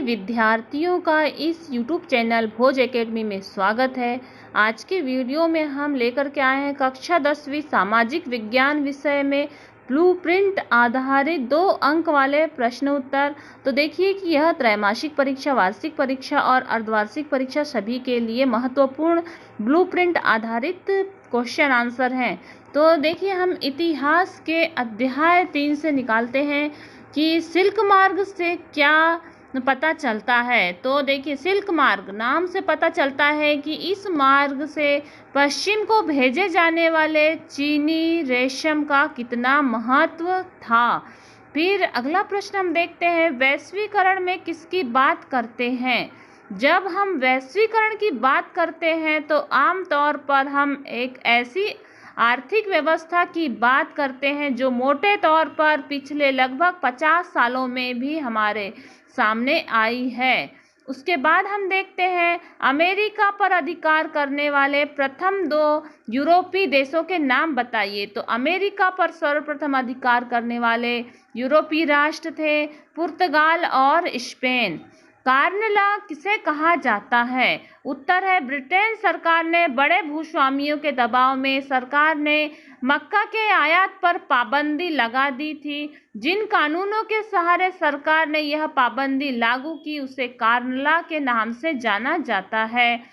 विद्यार्थियों का इस YouTube चैनल भोज एकेडमी में स्वागत है। आज के वीडियो में हम लेकर के आए हैं कक्षा 10वीं सामाजिक विज्ञान विषय में ब्लूप्रिंट आधारित 2 अंक वाले प्रश्न उत्तर। तो देखिए कि यह त्रैमासिक परीक्षा, वार्षिक परीक्षा और अर्धवार्षिक परीक्षा सभी के लिए महत्वपूर्ण ब्लूप्रिंट आधारित क्वेश्चन आंसर हैं। तो देखिए हम इतिहास के अध्याय 3 से निकालते हैं कि सिल्क मार्ग से क्या पता चलता है। तो देखिए सिल्क मार्ग नाम से पता चलता है कि इस मार्ग से पश्चिम को भेजे जाने वाले चीनी रेशम का कितना महत्व था। फिर अगला प्रश्न हम देखते हैं, वैश्वीकरण में किसकी बात करते हैं। जब हम वैश्वीकरण की बात करते हैं तो आमतौर पर हम एक ऐसी आर्थिक व्यवस्था की बात करते हैं जो मोटे तौर पर पिछले लगभग 50 सालों में भी हमारे सामने आई है। उसके बाद हम देखते हैं, अमेरिका पर अधिकार करने वाले प्रथम 2 यूरोपीय देशों के नाम बताइए। तो अमेरिका पर सर्वप्रथम अधिकार करने वाले यूरोपीय राष्ट्र थे पुर्तगाल और स्पेन। कार्नला किसे कहा जाता है। उत्तर है ब्रिटेन सरकार ने बड़े भूस्वामियों के दबाव में सरकार ने मक्का के आयात पर पाबंदी लगा दी थी। जिन कानूनों के सहारे सरकार ने यह पाबंदी लागू की उसे कार्नला के नाम से जाना जाता है।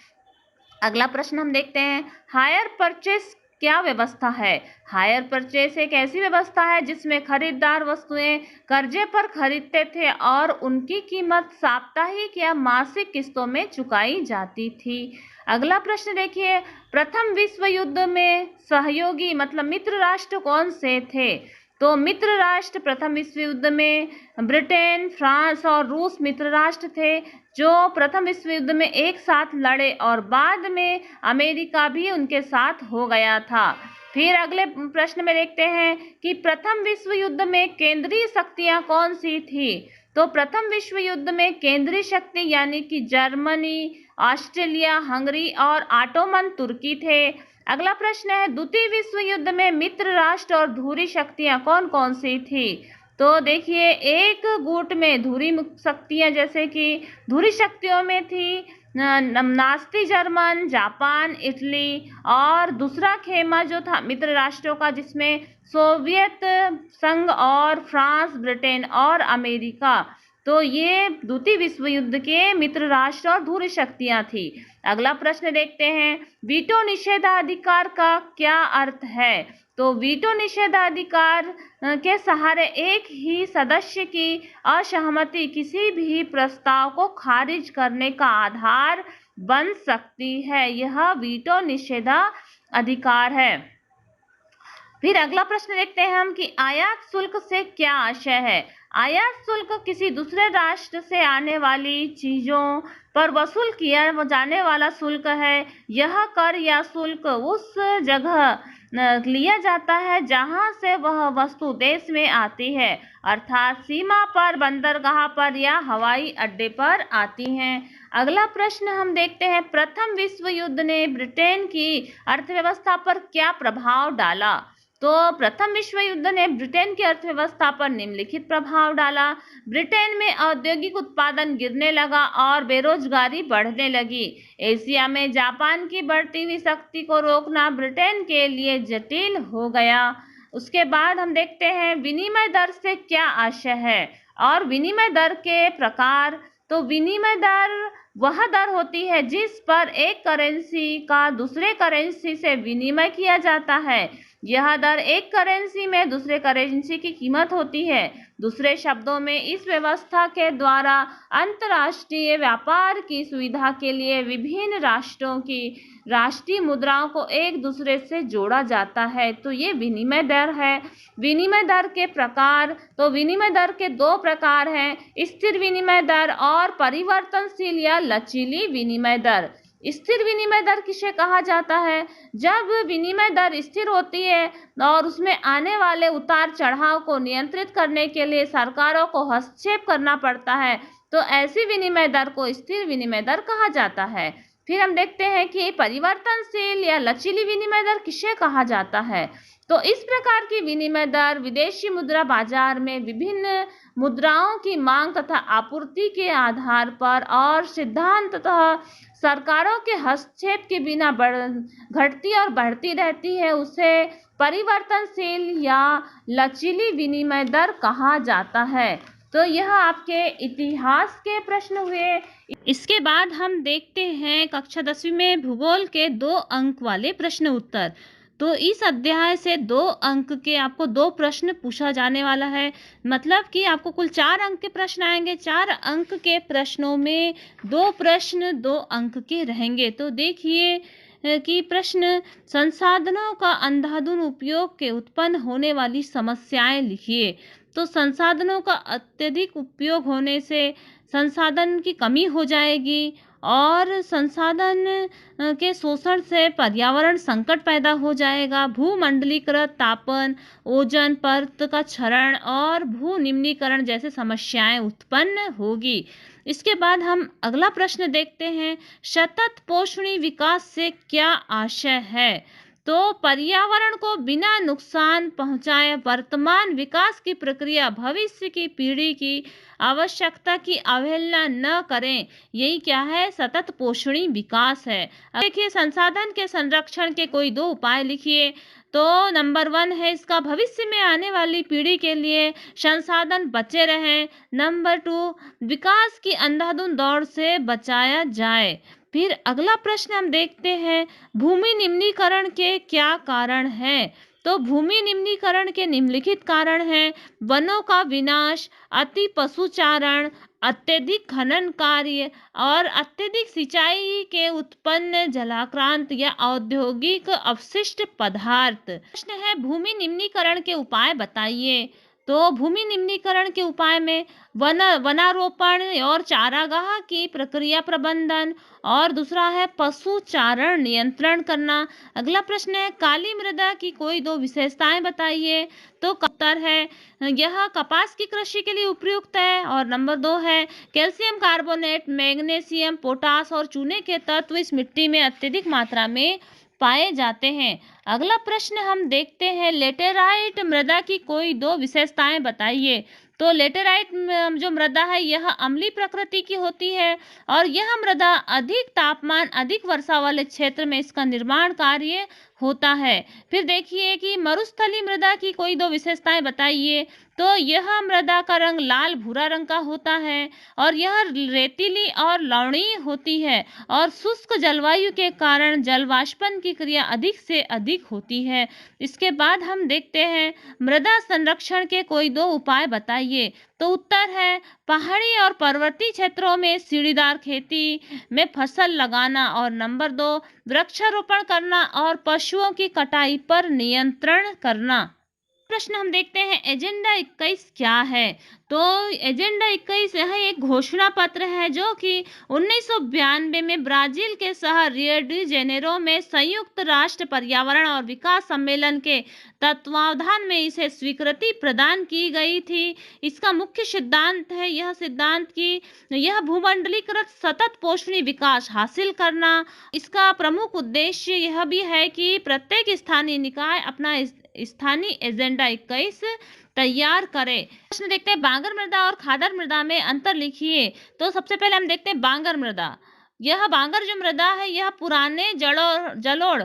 अगला प्रश्न हम देखते हैं, हायर परचेस क्या व्यवस्था है। हायर परचेस एक ऐसी व्यवस्था है जिसमें खरीदार वस्तुएं कर्जे पर खरीदते थे और उनकी कीमत साप्ताहिक या मासिक किस्तों में चुकाई जाती थी। अगला प्रश्न देखिए, प्रथम विश्व युद्ध में सहयोगी मतलब मित्र राष्ट्र कौन से थे। तो मित्र राष्ट्र प्रथम विश्व युद्ध में ब्रिटेन, फ्रांस और रूस मित्र राष्ट्र थे जो प्रथम विश्व युद्ध में एक साथ लड़े और बाद में अमेरिका भी उनके साथ हो गया था। फिर अगले प्रश्न में देखते हैं कि प्रथम विश्व युद्ध में केंद्रीय शक्तियां कौन सी थी। तो प्रथम विश्व युद्ध में केंद्रीय शक्ति यानी कि जर्मनी, ऑस्ट्रेलिया, हंगरी और ऑटोमन तुर्की थे। अगला प्रश्न है, द्वितीय विश्व युद्ध में मित्र राष्ट्र और धुरी शक्तियां कौन कौन सी थी। तो देखिए एक गुट में धुरी शक्तियां जैसे कि धुरी शक्तियों में थी नास्ती जर्मन, जापान, इटली और दूसरा खेमा जो था मित्र राष्ट्रों का जिसमें सोवियत संघ और फ्रांस, ब्रिटेन और अमेरिका। तो ये द्वितीय विश्व युद्ध के मित्र राष्ट्र और धुरी शक्तियां थी। अगला प्रश्न देखते हैं, वीटो निषेधाधिकार का क्या अर्थ है। तो वीटो निषेधाधिकार के सहारे एक ही सदस्य की असहमति किसी भी प्रस्ताव को खारिज करने का आधार बन सकती है। यह वीटो निषेधाधिकार है। फिर अगला प्रश्न देखते हैं हम कि आयात शुल्क से क्या आशय है। आयात शुल्क किसी दूसरे राष्ट्र से आने वाली चीजों पर वसूल किया जाने वाला शुल्क है। यह कर या शुल्क उस जगह लिया जाता है जहां से वह वस्तु देश में आती है, अर्थात सीमा पर, बंदरगाह पर या हवाई अड्डे पर आती हैं। अगला प्रश्न हम देखते हैं, प्रथम विश्व युद्ध ने ब्रिटेन की अर्थव्यवस्था पर क्या प्रभाव डाला। तो प्रथम विश्व युद्ध ने ब्रिटेन की अर्थव्यवस्था पर निम्नलिखित प्रभाव डाला। ब्रिटेन में औद्योगिक उत्पादन गिरने लगा और बेरोजगारी बढ़ने लगी। एशिया में जापान की बढ़ती हुई शक्ति को रोकना ब्रिटेन के लिए जटिल हो गया। उसके बाद हम देखते हैं विनिमय दर से क्या आशय है और विनिमय दर के प्रकार। तो विनिमय दर वह दर होती है जिस पर एक करेंसी का दूसरे करेंसी से विनिमय किया जाता है। यह दर एक करेंसी में दूसरे करेंसी की कीमत होती है। दूसरे शब्दों में इस व्यवस्था के द्वारा अंतर्राष्ट्रीय व्यापार की सुविधा के लिए विभिन्न राष्ट्रों की राष्ट्रीय मुद्राओं को एक दूसरे से जोड़ा जाता है। तो ये विनिमय दर है। विनिमय दर के प्रकार, तो विनिमय दर के 2 प्रकार हैं, स्थिर विनिमय दर और परिवर्तनशील या लचीली विनिमय दर। स्थिर विनिमय दर किसे कहा जाता है। जब विनिमय दर स्थिर होती है और उसमें आने वाले उतार चढ़ाव को नियंत्रित करने के लिए सरकारों को हस्तक्षेप करना पड़ता है, तो ऐसी विनिमय दर को स्थिर विनिमय दर कहा जाता है। फिर हम देखते हैं कि परिवर्तनशील या लचीली विनिमय दर किसे कहा जाता है। तो इस प्रकार की विनिमय दर विदेशी मुद्रा बाजार में विभिन्न मुद्राओं की मांग तथा आपूर्ति के आधार पर और सिद्धांततः सरकारों के हस्तक्षेप के बिना घटती और बढ़ती रहती है। उसे परिवर्तनशील या लचीली विनिमय दर कहा जाता है। तो यह आपके इतिहास के प्रश्न हुए। इसके बाद हम देखते हैं कक्षा 10वीं में भूगोल के 2 अंक वाले प्रश्न उत्तर। तो इस अध्याय से 2 अंक के आपको 2 प्रश्न पूछा जाने वाला है, मतलब कि आपको कुल 4 अंक के प्रश्न आएंगे। 4 अंक के प्रश्नों में 2 प्रश्न 2 अंक के रहेंगे। तो देखिए कि प्रश्न, संसाधनों का अंधाधुंध उपयोग के उत्पन्न होने वाली समस्याएं लिखिए। तो संसाधनों का अत्यधिक उपयोग होने से संसाधन की कमी हो जाएगी और संसाधन के शोषण से पर्यावरण संकट पैदा हो जाएगा। भूमंडलीकृत तापन, ओजोन परत का क्षरण और भू निम्नीकरण जैसे समस्याएं उत्पन्न होगी। इसके बाद हम अगला प्रश्न देखते हैं, सतत पोषणी विकास से क्या आशय है। तो पर्यावरण को बिना नुकसान पहुंचाए वर्तमान विकास की प्रक्रिया भविष्य की पीढ़ी की आवश्यकता की अवहेलना न करें, यही क्या है, सतत पोषणी विकास है। अब देखिए, संसाधन के संरक्षण के कोई 2 उपाय लिखिए। तो नंबर 1 है इसका, भविष्य में आने वाली पीढ़ी के लिए संसाधन बचे रहें। नंबर 2, विकास की अंधाधुंध दौड़ से बचाया जाए। फिर अगला प्रश्न हम देखते हैं, भूमि निम्नीकरण के क्या कारण हैं। तो भूमि निम्नीकरण के निम्नलिखित कारण हैं, वनों का विनाश, अति पशुचारण, अत्यधिक खनन कार्य और अत्यधिक सिंचाई के उत्पन्न जलाक्रांत या औद्योगिक अपशिष्ट पदार्थ। प्रश्न है, भूमि निम्नीकरण के उपाय बताइए। तो भूमि निम्नीकरण के उपाय में वनारोपण और चारागाह की प्रक्रिया प्रबंधन, और दूसरा है पशुचारण नियंत्रण करना। अगला प्रश्न है, काली मृदा की कोई 2 विशेषताएं बताइए। तो उत्तर है यह कपास की कृषि के लिए उपयुक्त है। और नंबर 2 है, कैल्शियम कार्बोनेट, मैग्नीशियम, पोटास और चूने के तत्व इस मिट्टी में अत्यधिक मात्रा में पाए जाते हैं। अगला प्रश्न हम देखते हैं, लेटेराइट मृदा की कोई 2 विशेषताएं बताइए। तो लेटेराइट जो मृदा है यह अम्लीय प्रकृति की होती है और यह मृदा अधिक तापमान, अधिक वर्षा वाले क्षेत्र में इसका निर्माण कार्य होता है। फिर देखिए कि मरुस्थलीय मृदा की कोई 2 विशेषताएं बताइए। तो यह मृदा का रंग लाल भूरा रंग का होता है और यह रेतीली और लवणीय होती है और शुष्क जलवायु के कारण जलवाष्पन की क्रिया अधिक से अधिक होती है। इसके बाद हम देखते हैं, मृदा संरक्षण के कोई 2 उपाय बताइए। तो उत्तर है, पहाड़ी और पर्वतीय क्षेत्रों में सीढ़ीदार खेती में फसल लगाना, और नंबर 2, वृक्षारोपण करना और पशुओं की कटाई पर नियंत्रण करना। प्रश्न हम देखते हैं, एजेंडा 21 क्या है। तो एजेंडा 21 यह एक घोषणा पत्र है जो कि 1992 में ब्राजील के शहर रियो डी जेनेरो में संयुक्त राष्ट्र पर्यावरण और विकास सम्मेलन के तत्वावधान में इसे स्वीकृति प्रदान की गई थी। इसका मुख्य सिद्धांत है यह सिद्धांत कि यह भूमंडलीकृत सतत पोषणी विकास हासिल करना। इसका प्रमुख उद्देश्य यह भी है कि प्रत्येक स्थानीय निकाय अपना स्थानीय एजेंडा 21 तैयार करें। प्रश्न देखते हैं, बांगर मृदा और खादर मृदा में अंतर लिखिए। तो सबसे पहले हम देखते हैं बांगर मृदा। यह बांगर जो मृदा है यह पुराने जलोढ़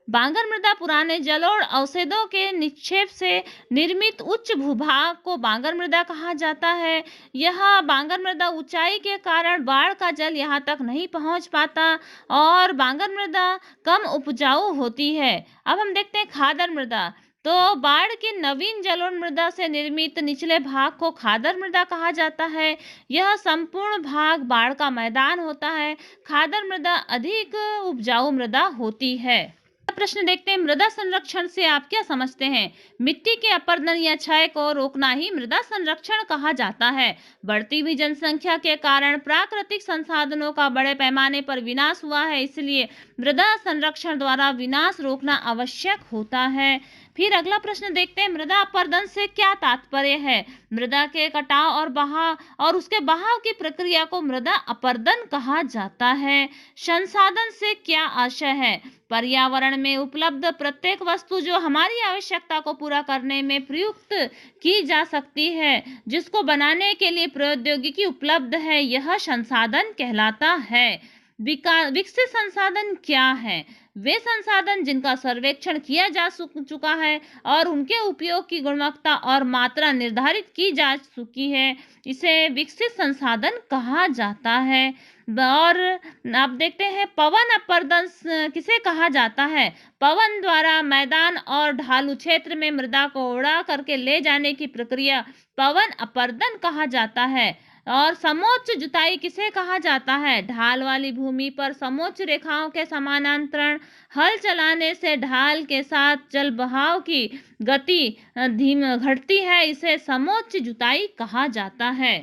बांगर मृदा पुराने जलोढ़ अवशेषों के निक्षेप से निर्मित उच्च भूभाग को बांगर मृदा कहा जाता है। यह बांगर मृदा ऊंचाई के कारण बाढ़ का जल यहाँ तक नहीं पहुँच पाता और बांगर मृदा कम उपजाऊ होती है। अब हम देखते हैं खादर मृदा। तो बाढ़ की नवीन जलोढ़ मृदा से निर्मित निचले भाग को खादर मृदा कहा जाता है। यह संपूर्ण भाग बाढ़ का मैदान होता है। खादर मृदा अधिक उपजाऊ मृदा होती है। प्रश्न देखते हैं, मृदा संरक्षण से आप क्या समझते हैं। मिट्टी के अपरदन या क्षय को रोकना ही मृदा संरक्षण कहा जाता है। बढ़ती हुई जनसंख्या के कारण प्राकृतिक संसाधनों का बड़े पैमाने पर विनाश हुआ है, इसलिए मृदा संरक्षण द्वारा विनाश रोकना आवश्यक होता है। फिर अगला प्रश्न देखते हैं, मृदा अपरदन से क्या तात्पर्य है? मृदा के कटाव और बहाव और उसके बहाव की प्रक्रिया को मृदा अपरदन कहा जाता है। संसाधन से क्या आशय है? पर्यावरण में उपलब्ध प्रत्येक वस्तु जो हमारी आवश्यकता को पूरा करने में प्रयुक्त की जा सकती है, जिसको बनाने के लिए प्रौद्योगिकी उपलब्ध है, यह संसाधन कहलाता है। विकसित संसाधन क्या है? वे संसाधन जिनका सर्वेक्षण किया जा चुका है और उनके उपयोग की गुणवत्ता और मात्रा निर्धारित की जा चुकी है, इसे विकसित संसाधन कहा जाता है। और अब देखते हैं, पवन अपरदन किसे कहा जाता है? पवन द्वारा मैदान और ढालू क्षेत्र में मृदा को उड़ा करके ले जाने की प्रक्रिया पवन अपरदन कहा जाता है। और समोच्च जुताई किसे कहा जाता है? ढाल वाली भूमि पर समोच्च रेखाओं के समानांतर हल चलाने से ढाल के साथ जल बहाव की गति धीमी घटती है, इसे समोच्च जुताई कहा जाता है।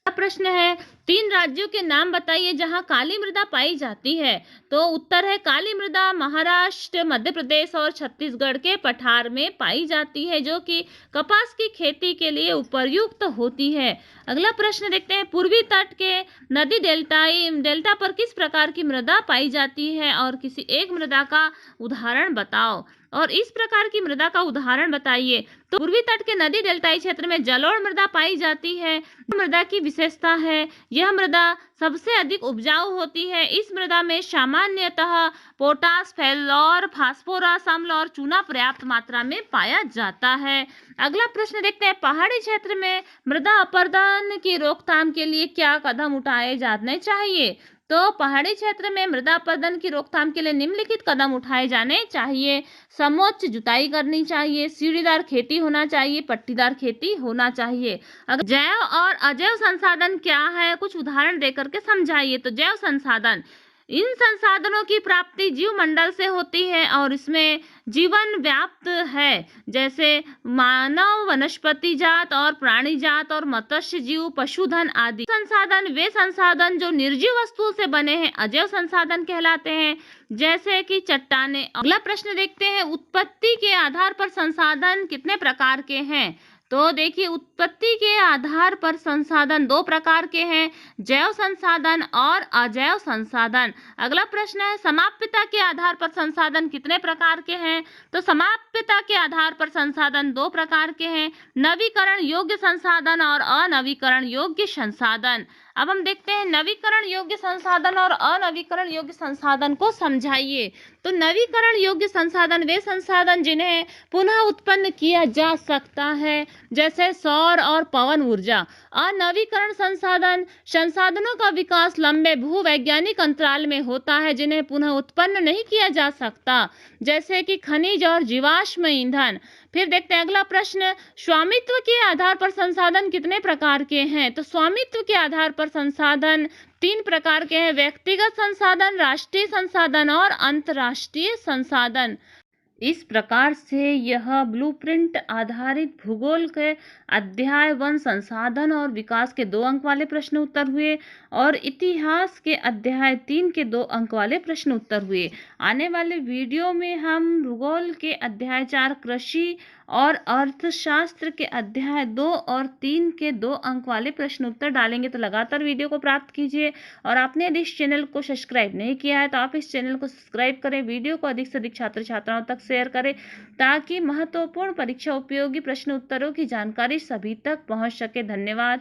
प्रश्न है, 3 राज्यों के नाम बताइए जहां काली मृदा पाई जाती है। तो उत्तर है, काली मृदा महाराष्ट्र, मध्य प्रदेश और छत्तीसगढ़ के पठार में पाई जाती है, जो कि कपास की खेती के लिए उपयुक्त होती है। अगला प्रश्न देखते हैं, पूर्वी तट के नदी डेल्टा पर किस प्रकार की मृदा पाई जाती है और किसी एक मृदा का उदाहरण बताओ। और इस प्रकार की मृदा का उदाहरण बताइए। तो पूर्वी तट के नदी डेल्टाई क्षेत्र में जलोढ़ मृदा पाई जाती है। मृदा की विशेषता है, यह मृदा सबसे अधिक उपजाऊ होती है। इस मृदा में सामान्यतः पोटास, फ्लोर, फास्फोरस, अम्ल और चूना पर्याप्त मात्रा में पाया जाता है। अगला प्रश्न देखते हैं, पहाड़ी क्षेत्र में मृदा अपरदन की रोकथाम के लिए क्या कदम उठाए जाने चाहिए। तो पहाड़ी क्षेत्र में मृदा अपरदन की रोकथाम के लिए निम्नलिखित कदम उठाए जाने चाहिए। समोच्च जुताई करनी चाहिए, सीढ़ीदार खेती होना चाहिए, पट्टीदार खेती होना चाहिए। अगर जैव और अजैव संसाधन क्या है, कुछ उदाहरण देकर के समझाइए। तो जैव संसाधन, इन संसाधनों की प्राप्ति जीव मंडल से होती है और इसमें जीवन व्याप्त है, जैसे मानव, वनस्पति जात और प्राणी जात और मत्स्य जीव, पशुधन आदि। संसाधन वे संसाधन जो निर्जीव वस्तुओं से बने हैं, अजैव संसाधन कहलाते हैं, जैसे कि चट्टानें। अगला प्रश्न देखते हैं, उत्पत्ति के आधार पर संसाधन कितने प्रकार के हैं। तो देखिए, उत्पत्ति के आधार पर संसाधन 2 प्रकार के हैं, जैव संसाधन और अजैव संसाधन। अगला प्रश्न है, समाप्यता के आधार पर संसाधन कितने प्रकार के हैं। तो समाप्यता के आधार पर संसाधन 2 प्रकार के हैं, नवीकरण योग्य संसाधन और अनवीकरण योग्य संसाधन। अब हम देखते हैं, नवीकरण योग्य संसाधन और अनवीकरण योग्य संसाधन को समझाइए। तो नवीकरण योग्य संसाधन वे संसाधन जिन्हें पुनः उत्पन्न किया जा सकता है, जैसे सौर और पवन ऊर्जा। अनवीकरण संसाधन, संसाधनों का विकास लंबे भूवैज्ञानिक अंतराल में होता है, जिन्हें पुनः उत्पन्न नहीं किया जा सकता, जैसे कि खनिज और जीवाश्म ईंधन। फिर देखते हैं अगला प्रश्न, स्वामित्व के आधार पर संसाधन कितने प्रकार के हैं। तो स्वामित्व के आधार पर संसाधन 3 प्रकार के हैं, व्यक्तिगत संसाधन, राष्ट्रीय संसाधन और अंतर्राष्ट्रीय संसाधन। इस प्रकार से यह ब्लूप्रिंट आधारित भूगोल के अध्याय 1 संसाधन और विकास के 2 अंक वाले प्रश्न उत्तर हुए और इतिहास के अध्याय 3 के 2 अंक वाले प्रश्न उत्तर हुए। आने वाले वीडियो में हम भूगोल के अध्याय 4 कृषि और अर्थशास्त्र के अध्याय 2 और 3 के 2 अंक वाले प्रश्न उत्तर डालेंगे। तो लगातार वीडियो को प्राप्त कीजिए और आपने यदि इस चैनल को सब्सक्राइब नहीं किया है तो आप इस चैनल को सब्सक्राइब करें, वीडियो को अधिक से अधिक छात्र छात्राओं तक शेयर करें, ताकि महत्वपूर्ण परीक्षा उपयोगी प्रश्न उत्तरों की जानकारी सभी तक पहुंच सके। धन्यवाद।